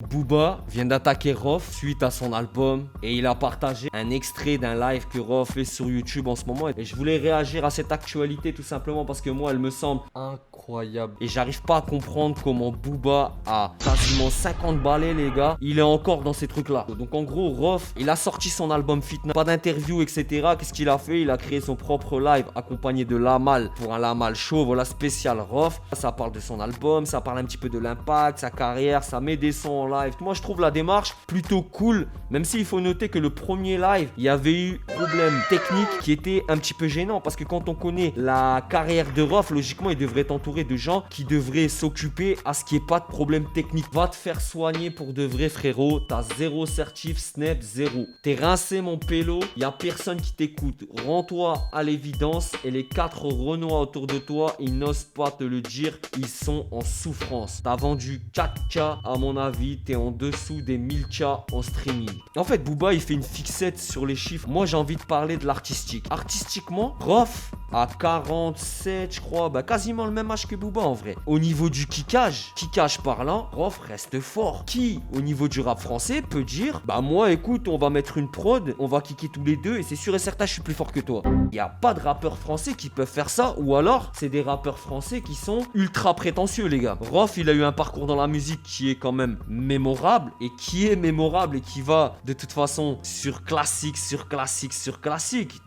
Booba vient d'attaquer Rof suite à son album et il a partagé un extrait d'un live que Rof fait sur YouTube en ce moment. Et je voulais réagir à cette actualité tout simplement parce que moi elle me semble incroyable. Et j'arrive pas à comprendre comment Booba a quasiment 50 balais les gars. Il est encore dans ces trucs là. Donc en gros Rof il a sorti son album Fitna. Pas d'interview etc. Qu'est-ce qu'il a fait? Il a créé son propre live accompagné de Lamal pour un Lamal show. Voilà spécial Rof. Ça parle de son album, ça parle un petit peu de l'impact, sa carrière, ça met des sons en live. Moi je trouve la démarche plutôt cool, même s'il faut noter que le premier live il y avait eu problème technique qui était un petit peu gênant parce que quand on connaît la carrière de Rof, logiquement il devrait t'entourer de gens qui devraient s'occuper à ce qu'il n'y ait pas de problème technique. Va te faire soigner pour de vrai frérot, t'as zéro certif, snap zéro. T'es rincé mon pélo, il n'y a personne qui t'écoute. Rends-toi à l'évidence et les 4 Renois autour de toi ils n'osent pas te le dire, ils sont en souffrance. T'as vendu 4K à mon avis, t'es en dessous des 1000K en streaming. En fait, Booba, il fait une fixette sur les chiffres. Moi, j'ai envie de parler de l'artistique. Artistiquement, Rof à 47, je crois, quasiment le même âge que Booba en vrai. Au niveau du kickage parlant, Rof reste fort. Qui, au niveau du rap français, peut dire moi, écoute, on va mettre une prod, on va kicker tous les deux et c'est sûr et certain, je suis plus fort que toi. Il n'y a pas de rappeurs français qui peuvent faire ça ou alors, c'est des rappeurs français qui sont ultra prétentieux, les gars. Rof, il a eu un parcours dans la musique qui est quand même mémorable et qui va de toute façon sur classique.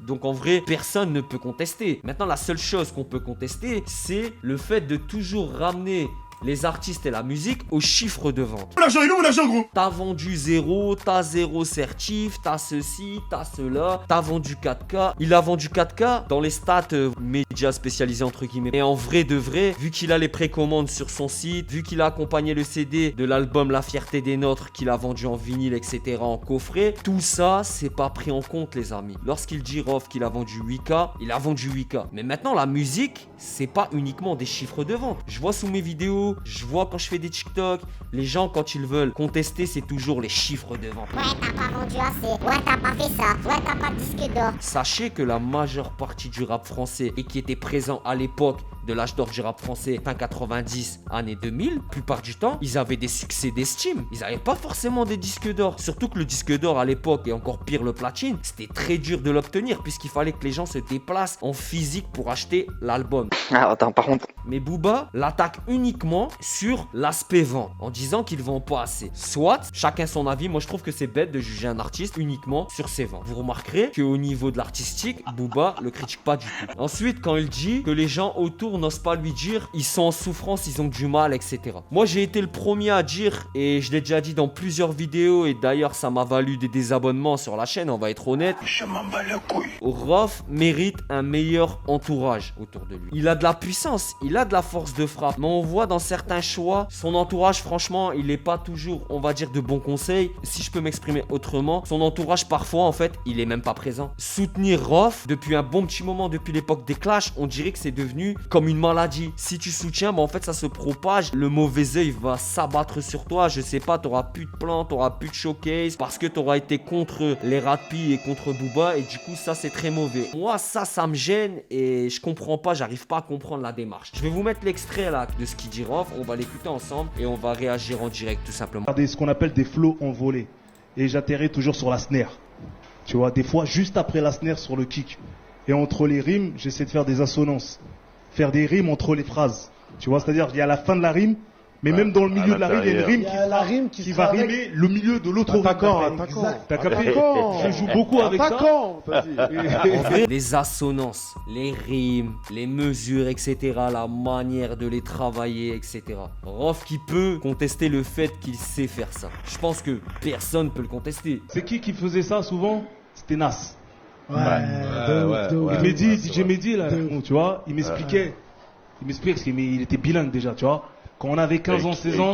Donc en vrai, personne ne peut contester. Maintenant, la seule chose qu'on peut contester, c'est le fait de toujours ramener les artistes et la musique aux chiffres de vente. L'argent, il est où l'argent, gros? T'as vendu 0, t'as 0 certif, t'as ceci, t'as cela, t'as vendu 4K. Il a vendu 4K dans les stats médias spécialisés entre guillemets. Et en vrai de vrai, vu qu'il a les précommandes sur son site, vu qu'il a accompagné le CD de l'album La Fierté des Nôtres, qu'il a vendu en vinyle, etc. en coffret, tout ça, c'est pas pris en compte les amis. Lorsqu'il dit Rof qu'il a vendu 8K, il a vendu 8K. Mais maintenant, la musique, c'est pas uniquement des chiffres de vente. Je vois sous mes vidéos, je vois quand je fais des TikTok, les gens quand ils veulent contester, c'est toujours les chiffres de vente. Ouais, t'as pas vendu assez. Ouais, t'as pas fait ça. Ouais, t'as pas de disque d'or. Sachez que la majeure partie du rap français et qui était présent à l'époque de l'âge d'or du rap français, fin 90, années 2000, la plupart du temps, ils avaient des succès d'estime. Ils n'avaient pas forcément des disques d'or. Surtout que le disque d'or à l'époque, et encore pire le platine, c'était très dur de l'obtenir puisqu'il fallait que les gens se déplacent en physique pour acheter l'album. Ah, attends, par contre. Mais Booba l'attaque uniquement sur l'aspect vente, en disant qu'il vend pas assez. Soit, chacun son avis, moi je trouve que c'est bête de juger un artiste uniquement sur ses ventes. Vous remarquerez qu'au niveau de l'artistique, Booba le critique pas du tout. Ensuite, quand il dit que les gens autour n'osent pas lui dire, ils sont en souffrance, ils ont du mal, etc. Moi j'ai été le premier à dire, et je l'ai déjà dit dans plusieurs vidéos, et d'ailleurs ça m'a valu des désabonnements sur la chaîne, on va être honnête. Je m'en bats le couille. Rof mérite un meilleur entourage autour de lui. Il a de la puissance, il a de la force de frappe, mais on voit dans certains choix, son entourage franchement, il n'est pas toujours, on va dire, de bons conseils. Si je peux m'exprimer autrement, son entourage parfois en fait, il est même pas présent. Soutenir Rof, depuis un bon petit moment, depuis l'époque des clashs, on dirait que c'est devenu comme une maladie. Si tu soutiens, en fait ça se propage, le mauvais œil va s'abattre sur toi, je sais pas, t'auras plus de plans, t'auras plus de showcase, parce que t'auras été contre les Ratpi et contre Booba, et du coup ça c'est très mauvais. Moi ça me gêne et je comprends pas, j'arrive pas à comprendre la démarche. Je vais vous mettre l'extrait là de ce qu'il dit Rof, on va l'écouter ensemble et on va réagir en direct tout simplement. Ce qu'on appelle des flows envolés. Et j'atterris toujours sur la snare. Tu vois, des fois juste après la snare sur le kick. Et entre les rimes, j'essaie de faire des assonances. Faire des rimes entre les phrases. Tu vois, c'est-à-dire il y a la fin de la rime, mais même dans le milieu de la rime, il y a une rime qui va rimer le milieu de l'autre rime. T'as capté? Je joue beaucoup avec ça. Les assonances, les rimes, les mesures, etc. La manière de les travailler, etc. Rof qui peut contester le fait qu'il sait faire ça. Je pense que personne peut le contester. C'est qui faisait ça souvent? C'était Nas. Ouais. DJ Mehdi là, tu vois, il m'expliquait parce qu'il était bilingue déjà, tu vois. Quand on avait 15 ans, 16 ans,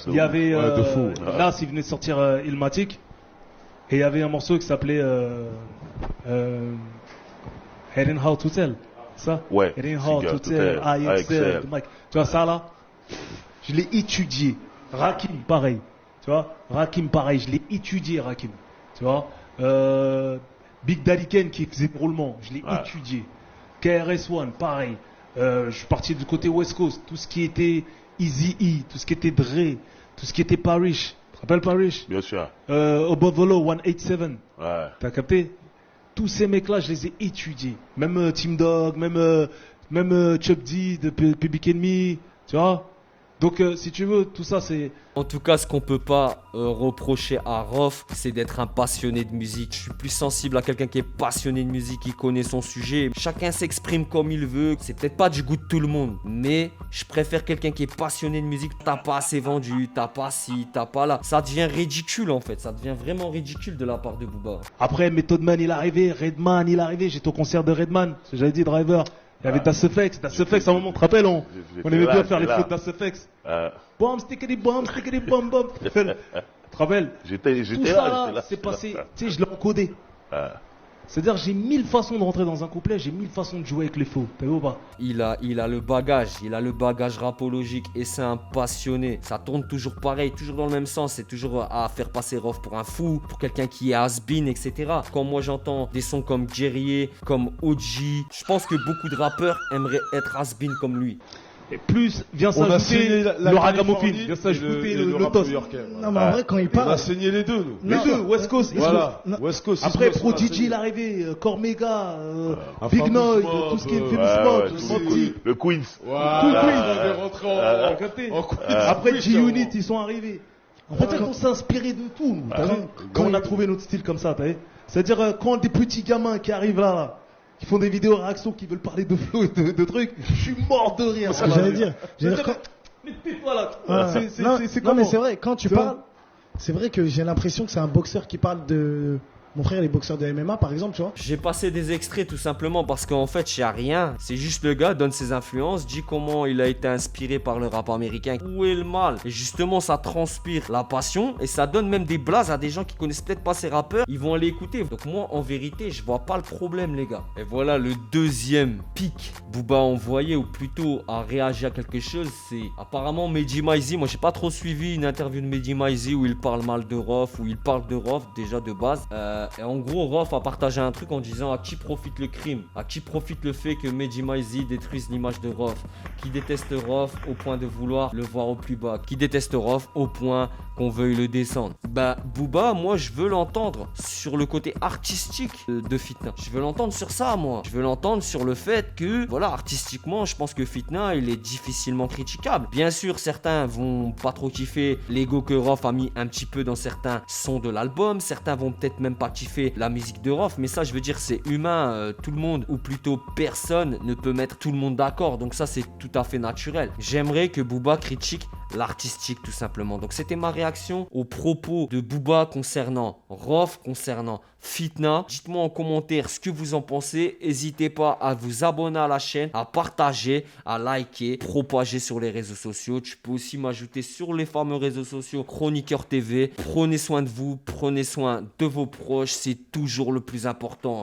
il y avait de fou. Nas, il venait de sortir Illmatic, et il y avait un morceau qui s'appelait Head and How to Tell, ça? Ouais. Head and How to Tell, AXL, Mike. Tu vois ça là, je l'ai étudié. Rakim, pareil, tu vois. Rakim, pareil, je l'ai étudié, Rakim, tu vois. Big Daddy Kane qui faisait des roulements, je l'ai étudié. KRS-One, pareil. Je suis parti du côté West Coast, tout ce qui était Eazy-E, tout ce qui était Dre, tout ce qui était Parrish, Rappelle Parrish. Bien sûr. Obovolo 187. Ouais. T'as capté? Tous ces mecs-là, je les ai étudiés. Même Team Dog, même Chuck D de Public Enemy, tu vois. Donc, si tu veux, tout ça, c'est... En tout cas, ce qu'on peut pas reprocher à Rof, c'est d'être un passionné de musique. Je suis plus sensible à quelqu'un qui est passionné de musique, qui connaît son sujet. Chacun s'exprime comme il veut. C'est peut-être pas du goût de tout le monde, mais je préfère quelqu'un qui est passionné de musique. T'as pas assez vendu, t'as pas ci, t'as pas là. Ça devient ridicule en fait. Ça devient vraiment ridicule de la part de Booba. Après, Method Man, il est arrivé. Redman, il est arrivé. J'étais au concert de Redman. J'avais dit Driver. Il y avait Daseflex. Daseflex, à un moment, tu te rappelles, on aimait bien faire les flots de Daseflex. Bomb, stickety, bomb, bomb. Tu te rappelles? J'étais Tout là, ça j'étais là, là. c'est passé. Tu sais, je l'ai encodé. C'est-à-dire, j'ai 1000 façons de rentrer dans un couplet, j'ai 1000 façons de jouer avec les faux. T'as vu ou pas? Il a le bagage rapologique et c'est un passionné. Ça tourne toujours pareil, toujours dans le même sens. C'est toujours à faire passer Rof pour un fou, pour quelqu'un qui est has-been, etc. Quand moi j'entends des sons comme Guerrier, comme OG, je pense que beaucoup de rappeurs aimeraient être has-been comme lui. Et plus vient On a s'ajouter saigné le ragamuffin, Californie vient et s'ajouter le le rap toss. new-yorkais. Non, mais en vrai, quand il On a parle. saigné les deux, nous. Les deux, West Coast. Voilà. Non. West Coast. Après, East Coast, on a Prodigy, saigné. il est arrivé, Cormega, Big Famous Noise, Mob, tout ce qui est ouais, Famous Mob, tout Santi. le Queens. Voilà. Tout le On Queens. est rentré T'as capté? en Queens. Après, Queens, G-Unit, ils sont arrivés. En fait, on s'est inspiré de tout, nous. T'as vu? Quand on a trouvé notre style comme ça, t'as vu? C'est-à-dire, quand des petits gamins qui arrivent là, qui font des vidéos réactions, qui veulent parler de flow et de trucs, je suis mort de rire. Ce que j'allais dire. Mais tais-toi là. Non, C'est non, mais comment? c'est vrai, quand tu Tu vois parles, c'est vrai que j'ai l'impression que c'est un boxeur qui parle de. Mon frère, les boxeurs de MMA, par exemple, tu vois. J'ai passé des extraits tout simplement parce qu'en fait, il n'y a rien. C'est juste le gars donne ses influences, dit comment il a été inspiré par le rap américain. Où est le mal? Et justement, ça transpire la passion et ça donne même des blazes à des gens qui connaissent peut-être pas ces rappeurs. Ils vont aller écouter. Donc moi, en vérité, je vois pas le problème, les gars. Et voilà le deuxième pic. Booba a envoyé ou plutôt a réagi à quelque chose. C'est apparemment Mehdi Maizi. Moi, j'ai pas trop suivi une interview de Mehdi Maizi où il parle mal de Rof, où il parle de Rof déjà de base. Et en gros, Rof a partagé un truc en disant à qui profite le crime, à qui profite le fait que Mehdi Maizi détruise l'image de Rof, qui déteste Rof au point de vouloir le voir au plus bas, qui déteste Rof au point qu'on veuille le descendre. Bah, Booba, moi je veux l'entendre sur le côté artistique de Fitna. Je veux l'entendre sur ça, moi. Je veux l'entendre sur le fait que, voilà, artistiquement, je pense que Fitna, il est difficilement critiquable. Bien sûr, certains vont pas trop kiffer l'ego que Rof a mis un petit peu dans certains sons de l'album. Certains vont peut-être même pas kiffer la musique de Rof, mais ça je veux dire c'est humain, tout le monde ou plutôt personne ne peut mettre tout le monde d'accord, donc ça c'est tout à fait naturel. J'aimerais que Booba critique l'artistique tout simplement. Donc c'était ma réaction aux propos de Booba concernant Rof, concernant Fitna. Dites-moi en commentaire ce que vous en pensez. N'hésitez pas à vous abonner à la chaîne, à partager, à liker, propager sur les réseaux sociaux. Tu peux aussi m'ajouter sur les fameux réseaux sociaux Chroniqueur TV. Prenez soin de vous, prenez soin de vos proches, c'est toujours le plus important.